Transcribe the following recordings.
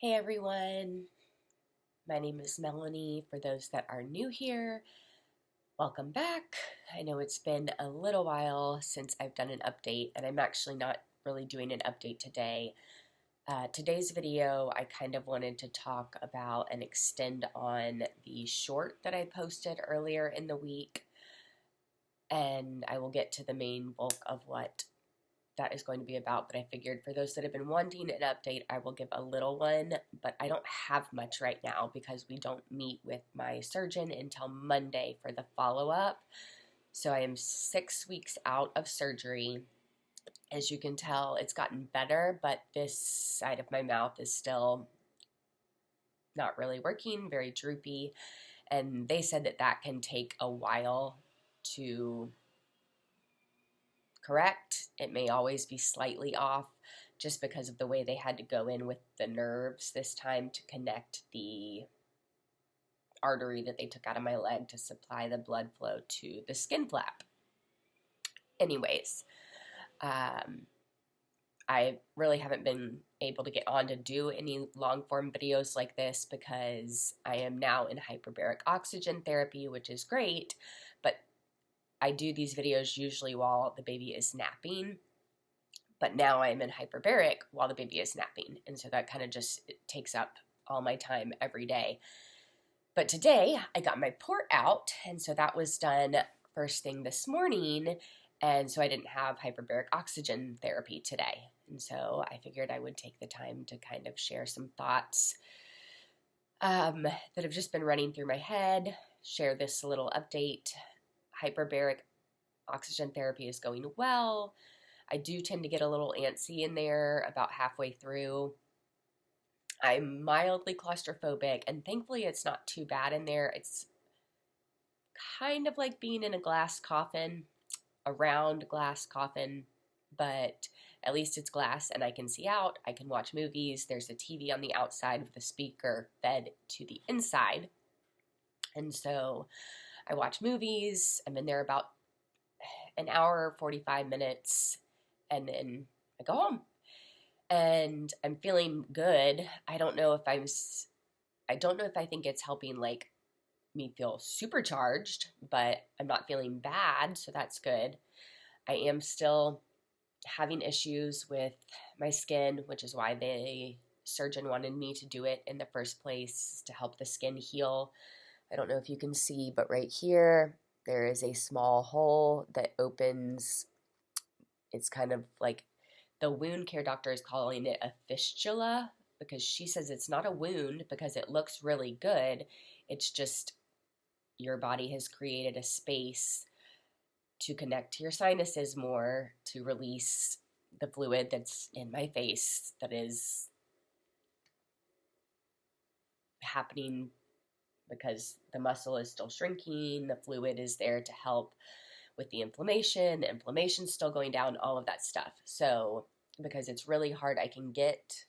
Hey everyone, my name is Melanie. For those that are new here, welcome back. I know it's been a little while since I've done an update, and I'm actually not really doing an update today. Today's video, I kind of wanted to talk about and extend on the short that I posted earlier in the week, and I will get to the main bulk of what that is going to be about, but I figured for those that have been wanting an update, I will give a little one, but I don't have much right now because we don't meet with my surgeon until Monday for the follow-up. So I am 6 weeks out of surgery. As you can tell, it's gotten better, but this side of my mouth is still not really working, very droopy, and they said that that can take a while to correct. It may always be slightly off just because of the way they had to go in with the nerves this time to connect the artery that they took out of my leg to supply the blood flow to the skin flap. Anyways, I really haven't been able to get on to do any long form videos like this because I am now in hyperbaric oxygen therapy, which is great, but I do these videos usually while the baby is napping, but now I'm in hyperbaric while the baby is napping, and so that kind of just takes up all my time every day. But today I got my port out, and so that was done first thing this morning, and so I didn't have hyperbaric oxygen therapy today, and so I figured I would take the time to kind of share some thoughts that have just been running through my head, share this little update. Hyperbaric oxygen therapy is going well. I do tend to get a little antsy in there about halfway through. I'm mildly claustrophobic, and thankfully it's not too bad in there. It's kind of like being in a glass coffin, a round glass coffin, but at least it's glass and I can see out. I can watch movies. There's a TV on the outside with a speaker fed to the inside. And so I watch movies. I'm in there about an hour, 45 minutes, and then I go home. And I'm feeling good. I don't know if I think it's helping like me feel supercharged, but I'm not feeling bad, so that's good. I am still having issues with my skin, which is why the surgeon wanted me to do it in the first place, to help the skin heal. I don't know if you can see, but right here, there is a small hole that opens. It's kind of like the wound care doctor is calling it a fistula because she says it's not a wound because it looks really good. It's just your body has created a space to connect to your sinuses more, to release the fluid that's in my face that is happening because the muscle is still shrinking, the fluid is there to help with the inflammation's still going down, all of that stuff. So because it's really hard, I can get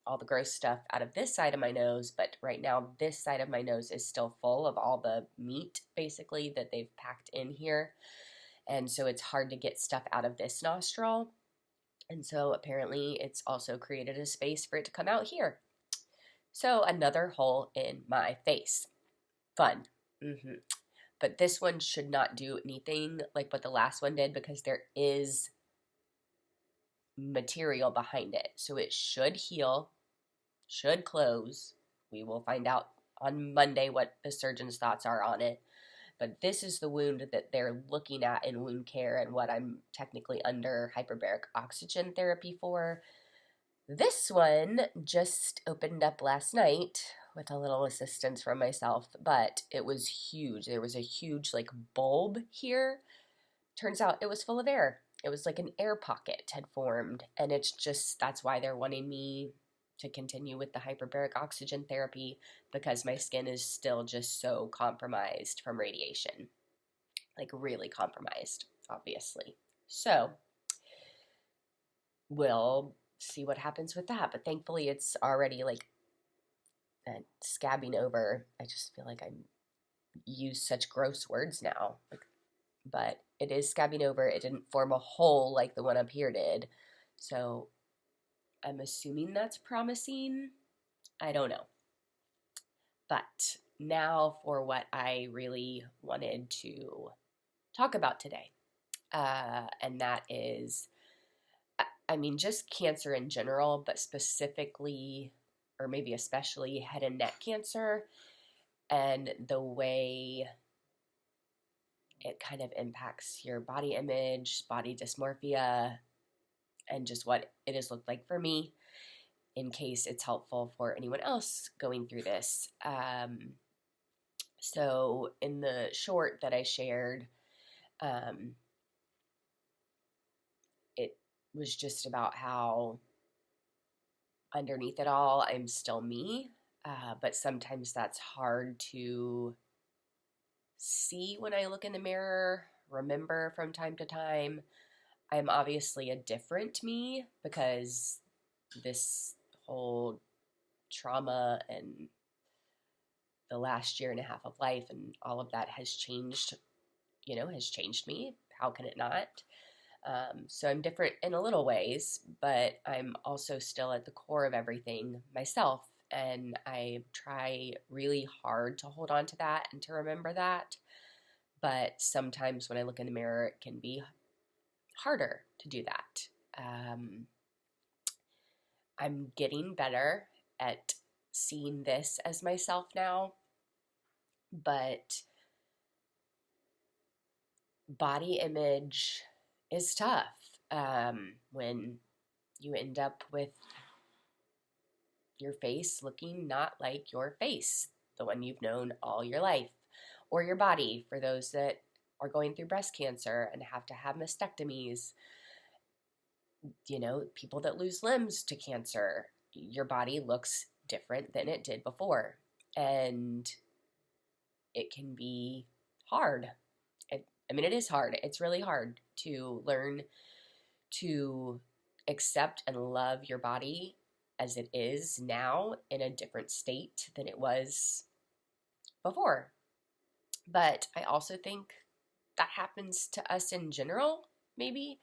all the gross stuff out of this side of my nose, but right now this side of my nose is still full of all the meat basically that they've packed in here. And so it's hard to get stuff out of this nostril. And so apparently it's also created a space for it to come out here. So another hole in my face. Fun. But this one should not do anything like what the last one did because there is material behind it. So it should heal, should close. We will find out on Monday what the surgeon's thoughts are on it. But this is the wound that they're looking at in wound care and what I'm technically under hyperbaric oxygen therapy for. This one just opened up last night with a little assistance from myself, but it was huge. There was a huge like bulb here. Turns out it was full of air. It was like an air pocket had formed, and it's just, that's why they're wanting me to continue with the hyperbaric oxygen therapy because my skin is still just so compromised from radiation. Like really compromised, obviously. So we'll see what happens with that, but thankfully it's already like scabbing over. I just feel like I use such gross words now, but it is scabbing over. It didn't form a hole like the one up here did, so I'm assuming that's promising. I don't know. But now for what I really wanted to talk about today. And that is, I mean, just cancer in general, but specifically, or maybe especially, head and neck cancer and the way it kind of impacts your body image, body dysmorphia, and just what it has looked like for me, in case it's helpful for anyone else going through this. So in the short that I shared, it was just about how underneath it all, I'm still me, but sometimes that's hard to see when I look in the mirror, remember from time to time. I'm obviously a different me because this whole trauma and the last year and a half of life and all of that has changed, has changed me. How can it not? So I'm different in a little ways, but I'm also still at the core of everything myself. And I try really hard to hold on to that and to remember that. But sometimes when I look in the mirror, it can be harder to do that. I'm getting better at seeing this as myself now, but body image is tough when you end up with your face looking not like your face, the one you've known all your life, or your body for those that are going through breast cancer and have to have mastectomies. People that lose limbs to cancer, your body looks different than it did before. And it can be hard. It is hard. It's really hard to learn to accept and love your body as it is now in a different state than it was before. But I also think that happens to us in general, maybe,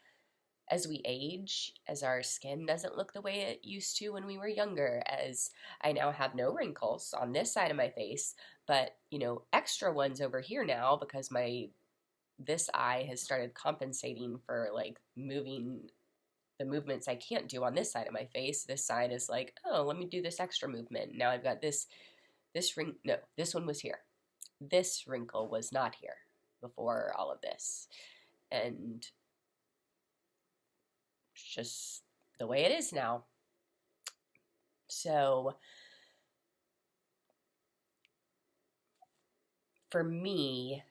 as we age, as our skin doesn't look the way it used to when we were younger, as I now have no wrinkles on this side of my face, but, extra ones over here now because this eye has started compensating for like moving the movements I can't do on this side of my face. This side is like, oh, let me do this extra movement. Now I've got this ring. No, this one was here. This wrinkle was not here before all of this. And it's just the way it is now. So for me,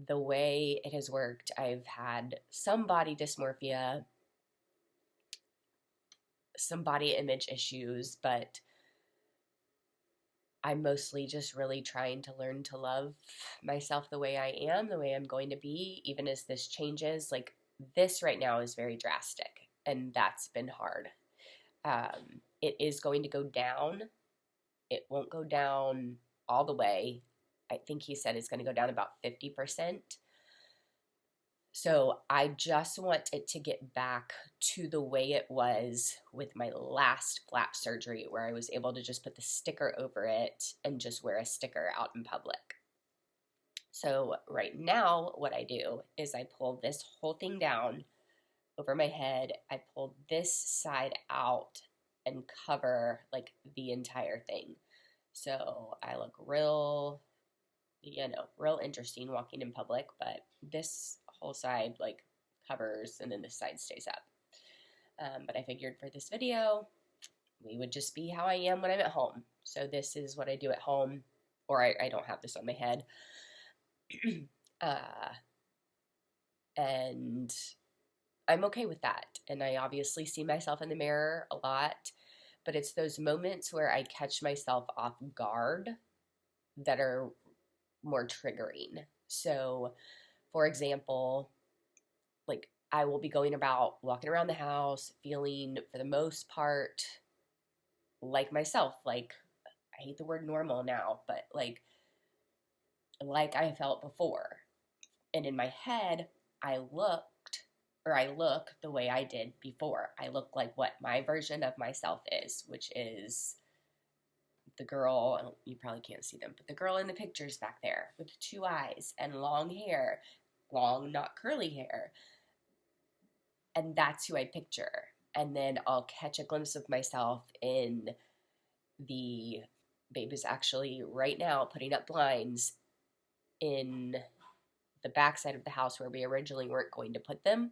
the way it has worked, I've had some body dysmorphia, some body image issues, but I'm mostly just really trying to learn to love myself the way I am, the way I'm going to be, even as this changes. Like this right now is very drastic, and that's been hard. It is going to go down. It won't go down all the way. I think he said it's going to go down about 50%. So I just want it to get back to the way it was with my last flap surgery, where I was able to just put the sticker over it and just wear a sticker out in public. So right now, what I do is I pull this whole thing down over my head. I pull this side out and cover like the entire thing. So I look real interesting walking in public, but this whole side like covers and then this side stays up. But I figured for this video, we would just be how I am when I'm at home. So this is what I do at home, or I don't have this on my head. And I'm okay with that. And I obviously see myself in the mirror a lot, but it's those moments where I catch myself off guard that are more triggering. So, for example, like I will be going about walking around the house feeling, for the most part, like myself. Like, I hate the word normal now, but like I felt before. And in my head, I look the way I did before. I look like what my version of myself is, which is the girl, you probably can't see them, but the girl in the pictures back there with 2 eyes and long hair, long, not curly hair. And that's who I picture. And then I'll catch a glimpse of myself in the, babe is actually right now putting up blinds in the backside of the house where we originally weren't going to put them.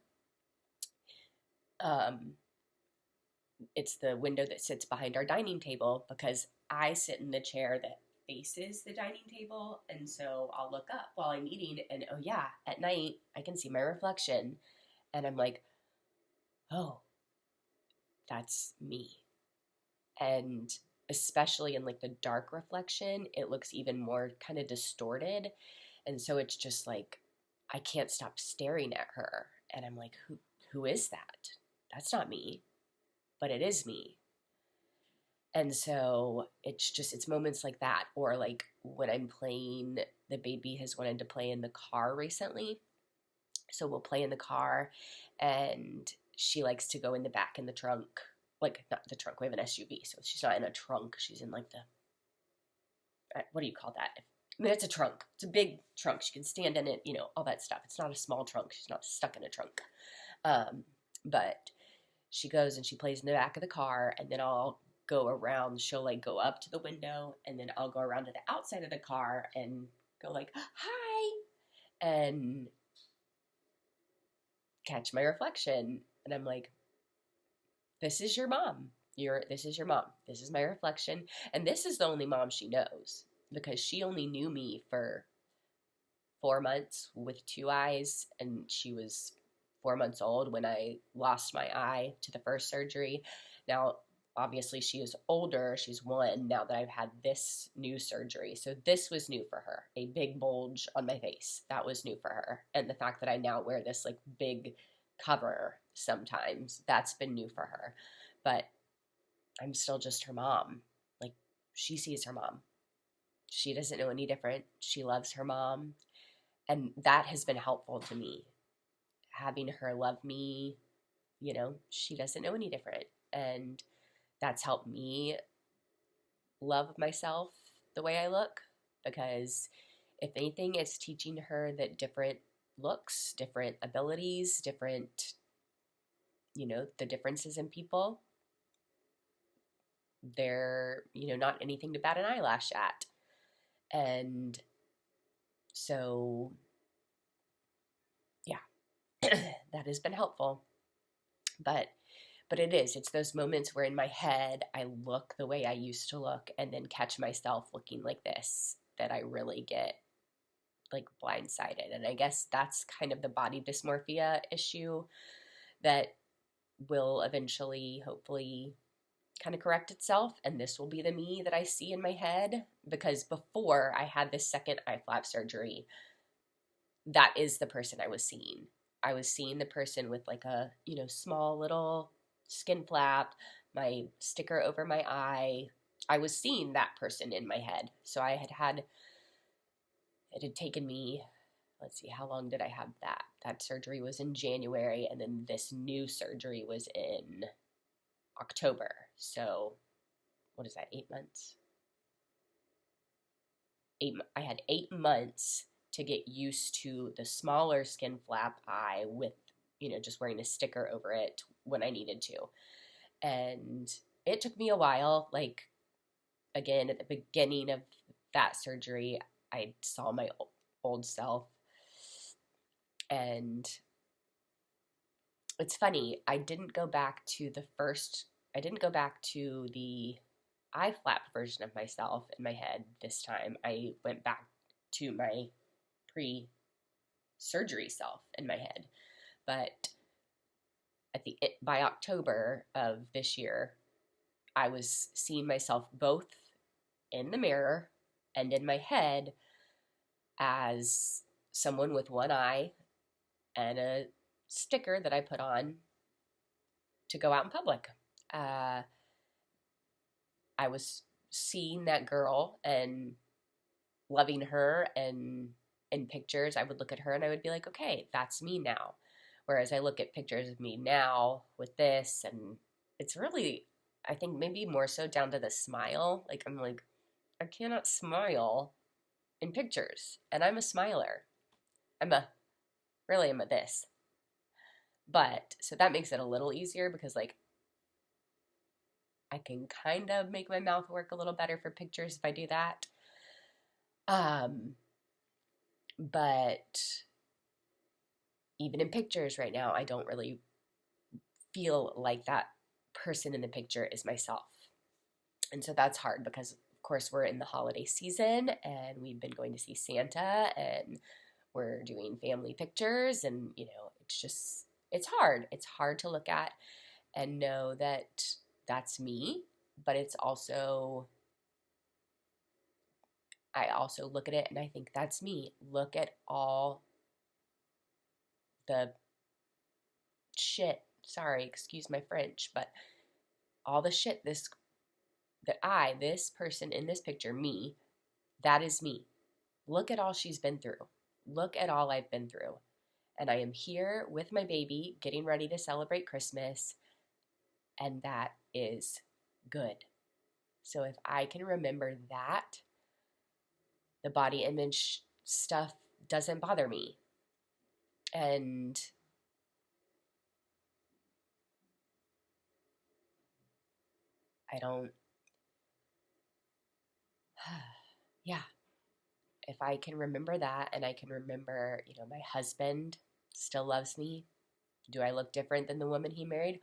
It's the window that sits behind our dining table because I sit in the chair that faces the dining table. And so I'll look up while I'm eating and, oh yeah, at night I can see my reflection. And I'm like, oh, that's me. And especially in like the dark reflection, it looks even more kind of distorted. And so it's just like, I can't stop staring at her. And I'm like, who is that? That's not me, but it is me. And so it's moments like that. Or like when I'm playing, the baby has wanted to play in the car recently. So we'll play in the car and she likes to go in the back in the trunk. Like, not the trunk, we have an SUV, so she's not in a trunk, she's in like the, what do you call that? I mean, it's a trunk. It's a big trunk. She can stand in it, all that stuff. It's not a small trunk. She's not stuck in a trunk. But she goes and she plays in the back of the car, and then I'll go around. She'll like go up to the window, and then I'll go around to the outside of the car and go like, hi, and catch my reflection. And I'm like, this is your mom. This is your mom. This is my reflection. And this is the only mom she knows because she only knew me for 4 months with 2 eyes. And she was 4 months old when I lost my eye to the first surgery. Now, obviously she is older. She's 1 now that I've had this new surgery. So this was new for her. A big bulge on my face. That was new for her. And the fact that I now wear this like big cover sometimes, that's been new for her. But I'm still just her mom. Like, she sees her mom. She doesn't know any different. She loves her mom. And that has been helpful to me. Having her love me, she doesn't know any different. And that's helped me love myself the way I look. Because if anything, it's teaching her that different looks, different abilities, different, the differences in people, they're, not anything to bat an eyelash at. And so, yeah, that has been helpful. But it's those moments where in my head, I look the way I used to look and then catch myself looking like this, that I really get like blindsided. And I guess that's kind of the body dysmorphia issue that will eventually, hopefully, kind of correct itself. And this will be the me that I see in my head. Because before I had this second eye flap surgery, that is the person I was seeing. I was seeing the person with like a, small little skin flap, my sticker over my eye. I was seeing that person in my head. So it had taken me, let's see, how long did I have that? That surgery was in January, and then this new surgery was in October. So, what is that, 8 months? I had 8 months to get used to the smaller skin flap eye with, just wearing a sticker over it when I needed to. And it took me a while. Like, again, at the beginning of that surgery, I saw my old self. And it's funny, I didn't go back to the eye flap version of myself in my head this time. I went back to my pre-surgery self in my head. But by October of this year, I was seeing myself both in the mirror and in my head as someone with 1 eye and a sticker that I put on to go out in public. I was seeing that girl and loving her, and in pictures I would look at her and I would be like, okay, that's me now. Whereas I look at pictures of me now with this, and it's really, I think maybe more so down to the smile. Like, I'm like, I cannot smile in pictures, and I'm a smiler. I'm a this. But so that makes it a little easier because like I can kind of make my mouth work a little better for pictures if I do that. But even in pictures right now, I don't really feel like that person in the picture is myself. And so that's hard because, of course, we're in the holiday season and we've been going to see Santa and we're doing family pictures. And, you know, it's hard. It's hard to look at and know that that's me, but it's also, I also look at it and I think that's me. Look at all the shit. Sorry, excuse my French, but all the shit this person in this picture, me, that is me. Look at all she's been through. Look at all I've been through. And I am here with my baby, getting ready to celebrate Christmas, and that is good. So if I can remember that, the body image stuff doesn't bother me. And I don't, yeah. If I can remember that and I can remember, you know, my husband still loves me. Do I look different than the woman he married?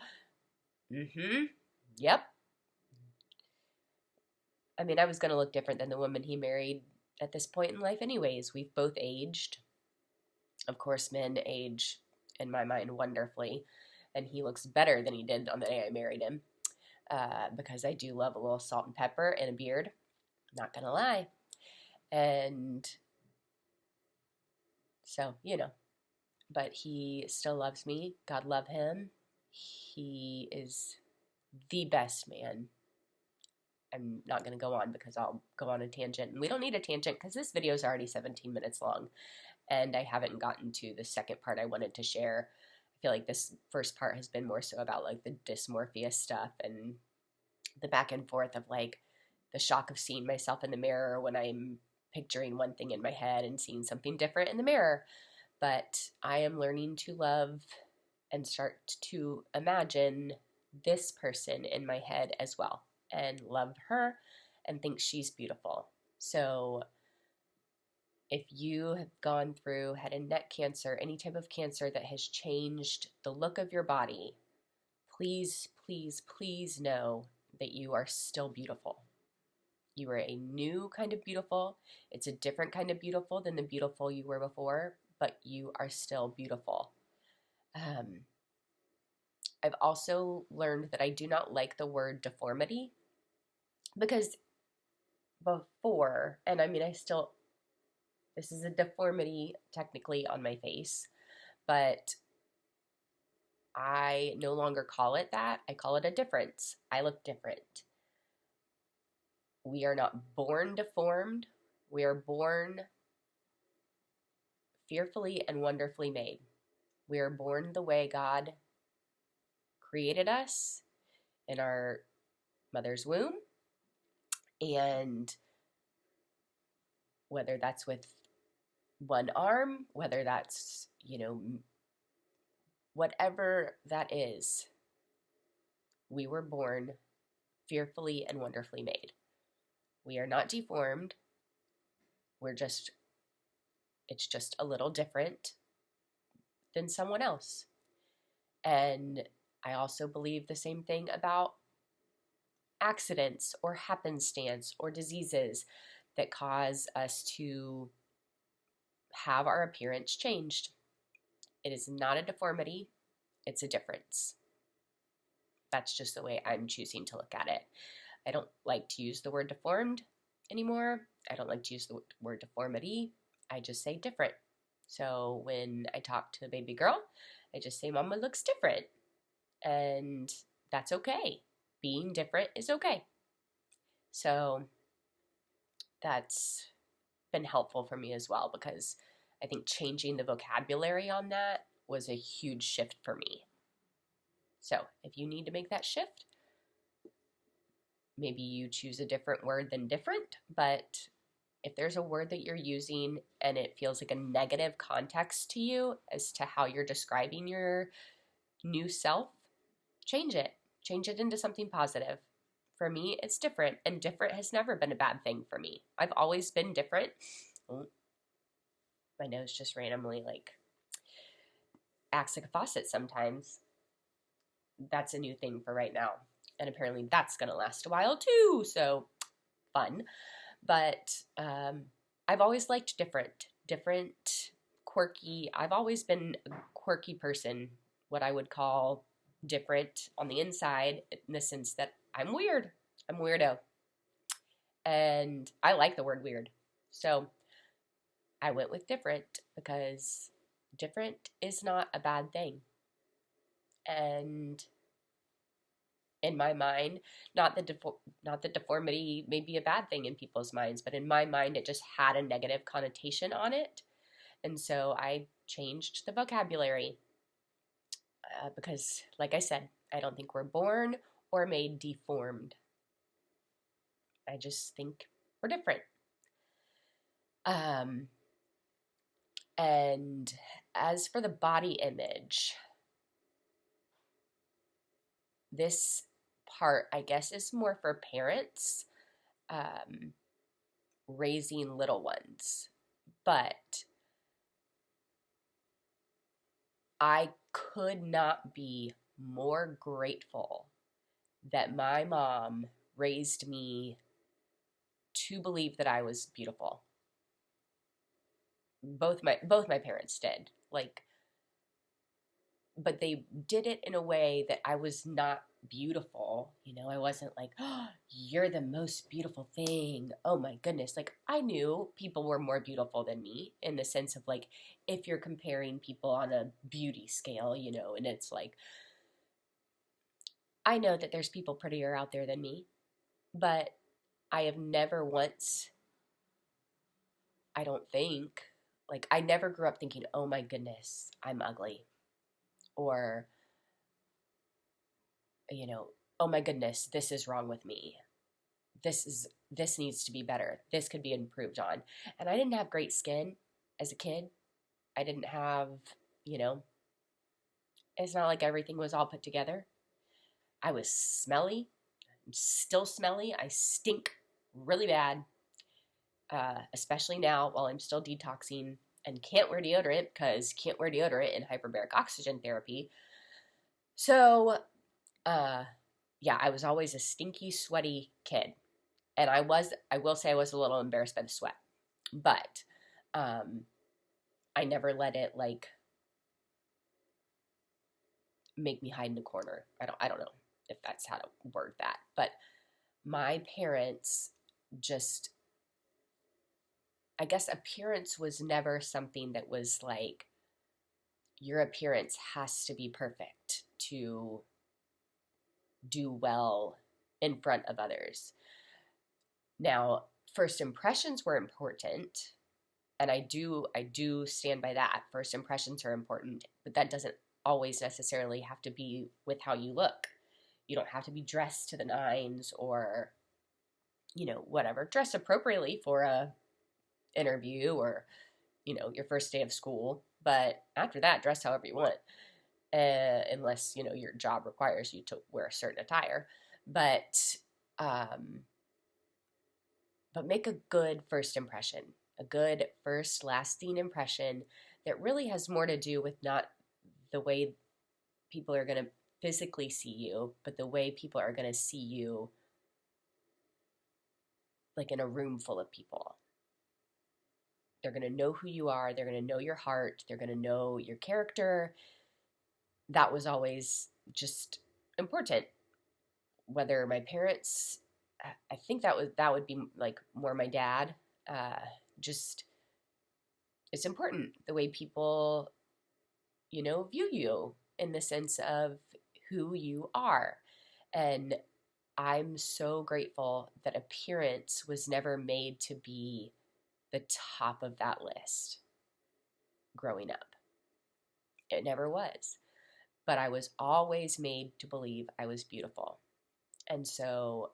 Mm-hmm. Yep. I mean, I was going to look different than the woman he married at this point in life anyways. We've both aged. Of course, men age, in my mind, wonderfully. And he looks better than he did on the day I married him. Because I do love a little salt and pepper and a beard. Not going to lie. And so, you know. But he still loves me. God love him. He is the best man. I'm not going to go on because I'll go on a tangent. And we don't need a tangent because this video is already 17 minutes long. And I haven't gotten to the second part I wanted to share. I feel like this first part has been more so about like the dysmorphia stuff and the back and forth of like the shock of seeing myself in the mirror when I'm picturing one thing in my head and seeing something different in the mirror. But I am learning to love and start to imagine this person in my head as well and love her and think she's beautiful. So if you have gone through head and neck cancer, any type of cancer that has changed the look of your body, please, please, please know that you are still beautiful. You are a new kind of beautiful. It's a different kind of beautiful than the beautiful you were before, but you are still beautiful. I've also learned that I do not like the word deformity because before, and I mean, this is a deformity technically on my face, but I no longer call it that. I call it a difference. I look different. We are not born deformed. We are born fearfully and wonderfully made. We are born the way God created us in our mother's womb. And whether that's with one arm, whether that's, you know, whatever that is, we were born fearfully and wonderfully made. We are not deformed. It's just a little different than someone else. And I also believe the same thing about accidents or happenstance or diseases that cause us to have our appearance changed. It is not a deformity, it's a difference. That's just the way I'm choosing to look at it. I don't like to use the word deformed anymore. I don't like to use the word deformity. I just say different. So when I talk to a baby girl, I just say, Mama looks different. And that's okay. Being different is okay. So that's been helpful for me as well because I think changing the vocabulary on that was a huge shift for me. So if you need to make that shift, maybe you choose a different word than different, but if there's a word that you're using and it feels like a negative context to you as to how you're describing your new self, change it. Change it into something positive. For me, it's different, and different has never been a bad thing for me. I've always been different. Oh, my nose just randomly like acts like a faucet sometimes. That's a new thing for right now. And apparently that's going to last a while too. So fun. But I've always liked different, quirky. I've always been a quirky person, what I would call different on the inside, in the sense that I'm weird. I'm weirdo. And I like the word weird. So I went with different because different is not a bad thing. And in my mind, not that deformity may be a bad thing in people's minds, but in my mind, it just had a negative connotation on it. And so I changed the vocabulary because, like I said, I don't think we're born or made deformed. I just think we're different. And as for the body image, this part, I guess, is more for parents raising little ones. But I could not be more grateful that my mom raised me to believe that I was beautiful. Both my parents did. But they did it in a way that I was not beautiful. I wasn't like, oh, you're the most beautiful thing. Oh my goodness. I knew people were more beautiful than me in the sense of if you're comparing people on a beauty scale, and it's I know that there's people prettier out there than me, but I have never once, I don't think, I never grew up thinking, oh my goodness, I'm ugly. Or, oh my goodness, this is wrong with me. This needs to be better. This could be improved on. And I didn't have great skin as a kid. I didn't have, it's not like everything was all put together. I was smelly. I'm still smelly. I stink really bad, especially now while I'm still detoxing and can't wear deodorant because can't wear deodorant in hyperbaric oxygen therapy. So, yeah, I was always a stinky, sweaty kid. And I will say I was a little embarrassed by the sweat. But I never let it make me hide in the corner. I don't know if that's how to word that. But my parents just, I guess appearance was never something that was your appearance has to be perfect to do well in front of others. Now, first impressions were important, and I do stand by that. First impressions are important, but that doesn't always necessarily have to be with how you look. You don't have to be dressed to the nines or, whatever. Dress appropriately for a interview or, your first day of school. But after that, dress however you want, unless, your job requires you to wear a certain attire. But make a good first impression, a good first lasting impression that really has more to do with not the way people are going to physically see you, but the way people are going to see you in a room full of people. They're going to know who you are. They're going to know your heart. They're going to know your character. That was always just important. Whether my parents, I think that would be more my dad. Just, it's important the way people, view you in the sense of who you are. And I'm so grateful that appearance was never made to be the top of that list growing up. It never was. But I was always made to believe I was beautiful. And so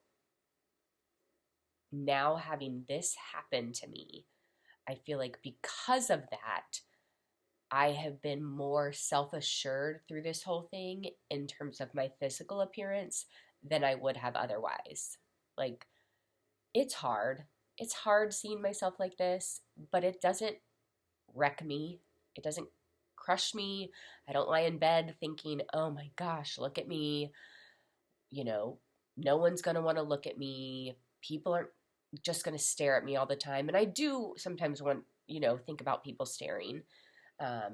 now having this happen to me, I feel like because of that, I have been more self-assured through this whole thing in terms of my physical appearance than I would have otherwise. Like, it's hard. It's hard seeing myself like this, but it doesn't wreck me. It doesn't crush me. I don't lie in bed thinking, oh my gosh, look at me. You know, no one's going to want to look at me. People aren't just going to stare at me all the time. And I do sometimes want, think about people staring. I'd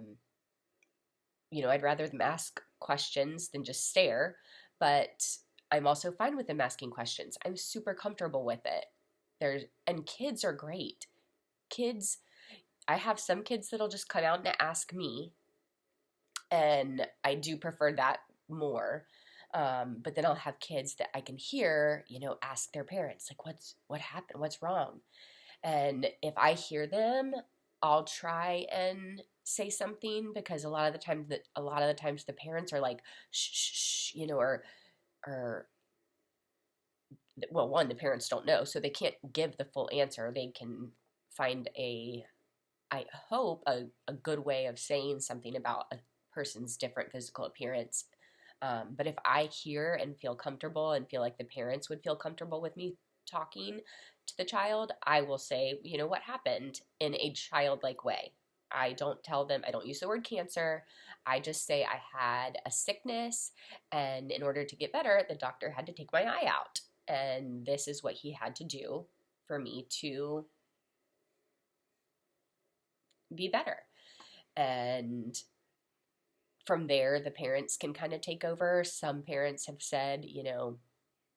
rather them ask questions than just stare, but I'm also fine with them asking questions. I'm super comfortable with it. And kids are great. Kids, I have some kids that'll just come out and ask me, and I do prefer that more. But then I'll have kids that I can hear, ask their parents, like, what happened? What's wrong? And if I hear them, I'll try and say something, because a lot of the times the parents are like, shh, shh, or well, one, the parents don't know, so they can't give the full answer. They can find I hope, a good way of saying something about a person's different physical appearance. But if I hear and feel comfortable and feel like the parents would feel comfortable with me talking to the child, I will say, what happened, in a childlike way. I don't tell them, I don't use the word cancer. I just say I had a sickness, and in order to get better, the doctor had to take my eye out. And this is what he had to do for me to be better. And from there, the parents can kind of take over. Some parents have said,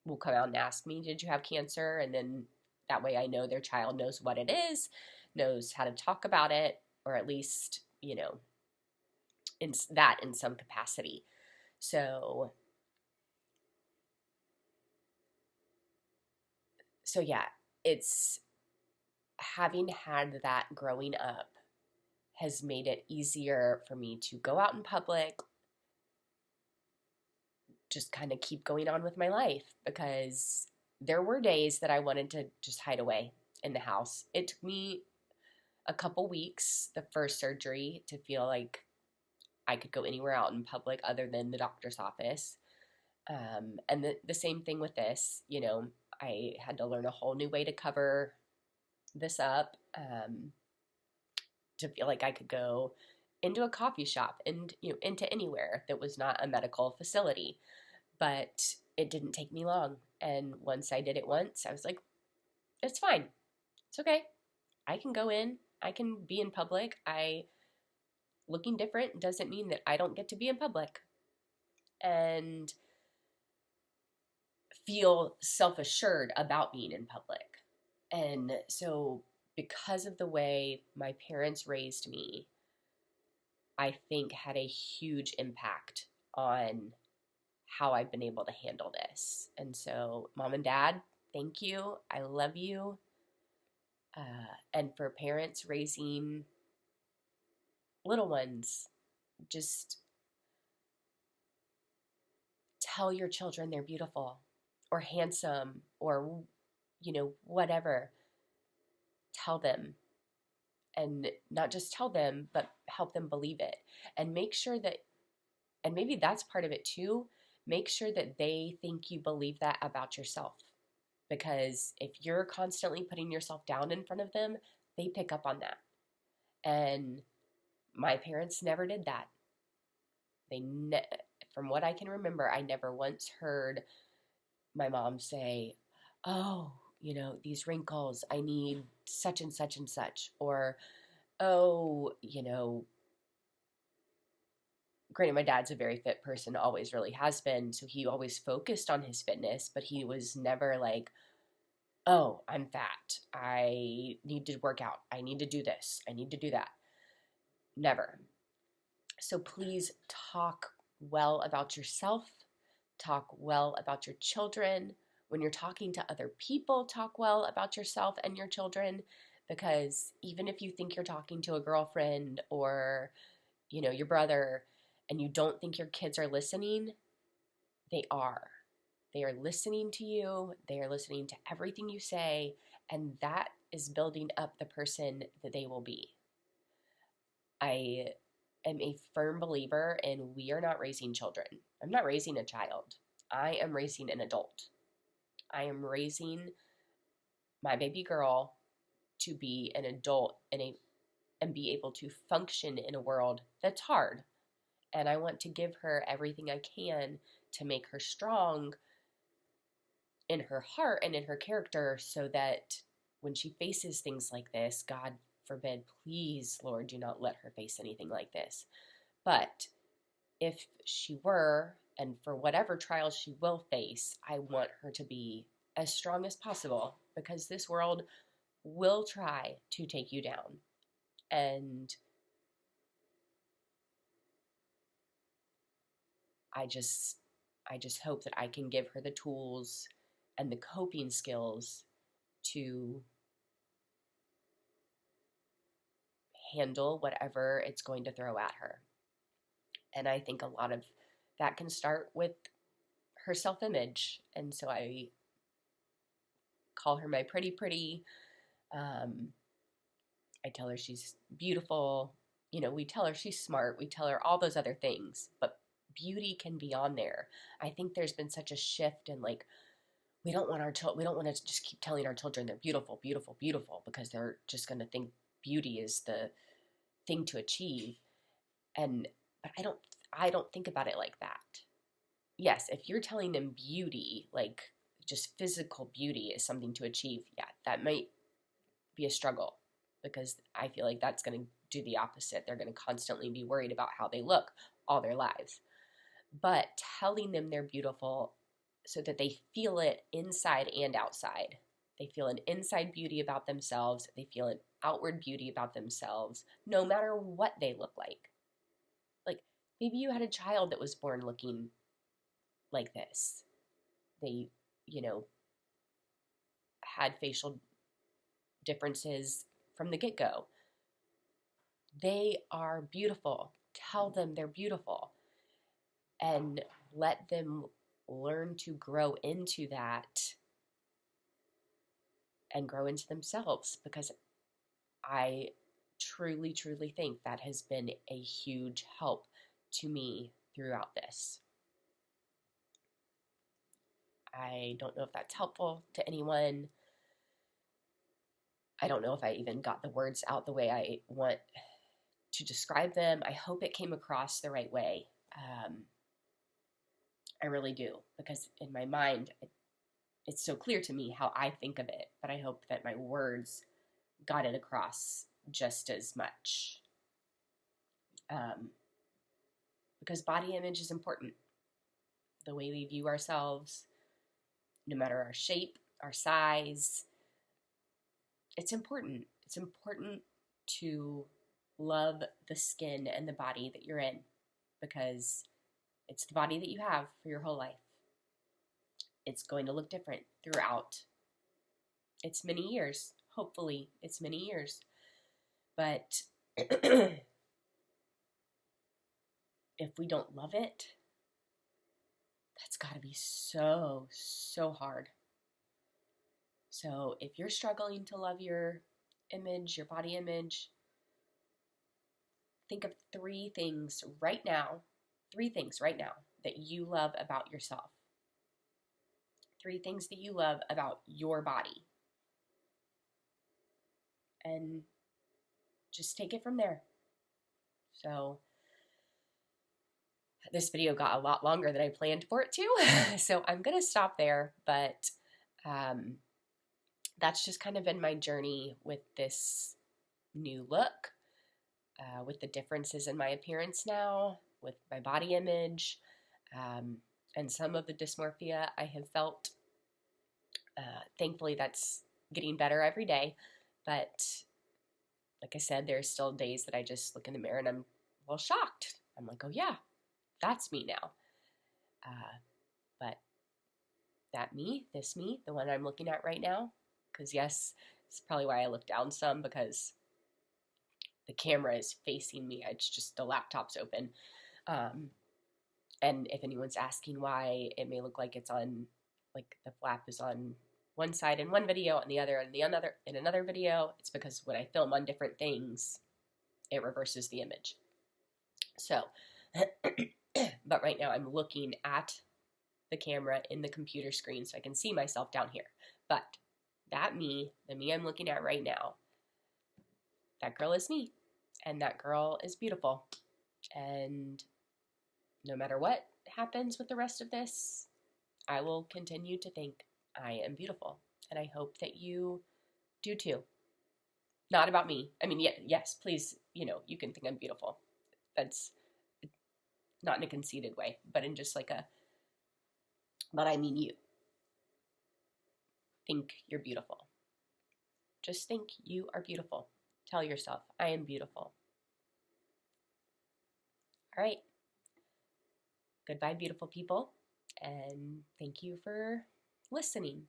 will come out and ask me, did you have cancer? And then that way I know their child knows what it is, knows how to talk about it, or at least, in some capacity. So yeah, it's having had that growing up has made it easier for me to go out in public, just kind of keep going on with my life, because there were days that I wanted to just hide away in the house. It took me a couple weeks, the first surgery, to feel like I could go anywhere out in public other than the doctor's office. And the same thing with this, I had to learn a whole new way to cover this up, to feel like I could go into a coffee shop and, into anywhere that was not a medical facility. But it didn't take me long. And once I did it once, I was like, it's fine. It's okay. I can go in. I can be in public. Looking different doesn't mean that I don't get to be in public and feel self-assured about being in public. And so because of the way my parents raised me, I think had a huge impact on how I've been able to handle this. And so, Mom and Dad, thank you. I love you. And for parents raising little ones, just tell your children they're beautiful or handsome or, whatever. Tell them. And not just tell them, but help them believe it. And make sure that, and maybe that's part of it too, make sure that they think you believe that about yourself. Because if you're constantly putting yourself down in front of them, they pick up on that. And my parents never did that. From what I can remember, I never once heard my mom say, oh, these wrinkles, I need such and such and such. Or, oh, granted, my dad's a very fit person, always really has been, so he always focused on his fitness, but he was never like, oh, I'm fat, I need to work out, I need to do this, I need to do that. Never. So please talk well about yourself, talk well about your children. When you're talking to other people, talk well about yourself and your children, because even if you think you're talking to a girlfriend or, your brother, and you don't think your kids are listening, they are. They are listening to you. They are listening to everything you say, and that is building up the person that they will be. I am a firm believer in we are not raising children. I'm not raising a child. I am raising an adult. I am raising my baby girl to be an adult and be able to function in a world that's hard. And I want to give her everything I can to make her strong in her heart and in her character, so that when she faces things like this, God forbid, please, Lord, do not let her face anything like this. But if she were, and for whatever trials she will face, I want her to be as strong as possible, because this world will try to take you down. And I just hope that I can give her the tools and the coping skills to handle whatever it's going to throw at her. And I think a lot of that can start with her self-image. And so I call her my pretty. I tell her she's beautiful. We tell her she's smart. We tell her all those other things. But beauty can be on there. I think there's been such a shift in, like, we don't want to just keep telling our children they're beautiful, beautiful, beautiful, because they're just going to think beauty is the thing to achieve. But I don't think about it like that. Yes, if you're telling them beauty, like just physical beauty is something to achieve, yeah, that might be a struggle, because I feel like that's going to do the opposite. They're going to constantly be worried about how they look all their lives. But telling them they're beautiful so that they feel it inside and outside. They feel an inside beauty about themselves. They feel an outward beauty about themselves, no matter what they look like. Like, maybe you had a child that was born looking like this. They, had facial differences from the get-go. They are beautiful. Tell them they're beautiful. And let them learn to grow into that and grow into themselves, because I truly, truly think that has been a huge help to me throughout this. I don't know if that's helpful to anyone. I don't know if I even got the words out the way I want to describe them. I hope it came across the right way. I really do, because in my mind, it's so clear to me how I think of it, but I hope that my words got it across just as much. Because body image is important. The way we view ourselves, no matter our shape, our size, it's important. It's important to love the skin and the body that you're in, because it's the body that you have for your whole life. It's going to look different throughout its many years. Hopefully, it's many years. But if we don't love it, that's got to be so, so hard. So if you're struggling to love your image, your body image, think of three things right now that you love about yourself. 3 things that you love about your body. And just take it from there. So this video got a lot longer than I planned for it to. So I'm going to stop there. But that's just kind of been my journey with this new look, with the differences in my appearance now, with my body image, and some of the dysmorphia I have felt. Thankfully, that's getting better every day. But like I said, there's still days that I just look in the mirror and I'm a little shocked. I'm like, oh yeah, that's me now. But this me, the one I'm looking at right now, because yes, it's probably why I look down some, because the camera is facing me. It's just the laptop's open. And if anyone's asking why it may look like it's on like the flap is on one side in one video and the other in another video, it's because when I film on different things, it reverses the image. So, but right now I'm looking at the camera in the computer screen so I can see myself down here. But the me I'm looking at right now, that girl is me. And that girl is beautiful. And no matter what happens with the rest of this, I will continue to think I am beautiful. And I hope that you do too. Not about me. I mean, yes, please, you can think I'm beautiful. That's not in a conceited way, but in just like but I mean you. Think you're beautiful. Just think you are beautiful. Tell yourself, I am beautiful. All right. Goodbye, beautiful people. And thank you for listening.